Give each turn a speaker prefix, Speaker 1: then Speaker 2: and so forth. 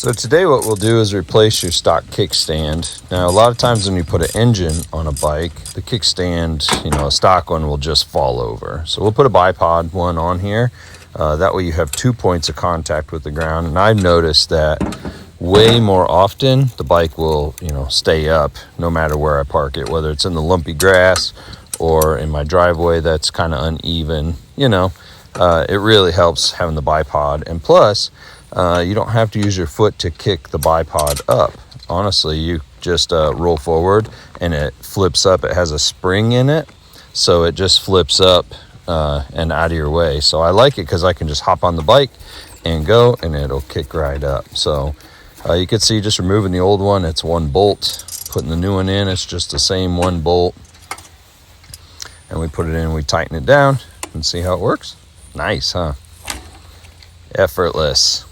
Speaker 1: So today what we'll do is replace your stock kickstand. Now a lot of times when you put an engine on a bike, the kickstand, a stock one will just fall over. So we'll put a bipod one on here. That way you have 2 points of contact with the ground. And I've noticed that way more often the bike will, stay up no matter where I park it, whether it's in the lumpy grass or in my driveway that's kind of uneven. It really helps having the bipod. And plus, you don't have to use your foot to kick the bipod up. Honestly, you just roll forward and it flips up. It has a spring in it, so it just flips up and out of your way. So I like it because I can just hop on the bike and go, and it'll kick right up. So you can see just removing the old one, it's one bolt. Putting the new one in, it's just the same one bolt. And we put it in, we tighten it down and see how it works. Nice, huh? Effortless.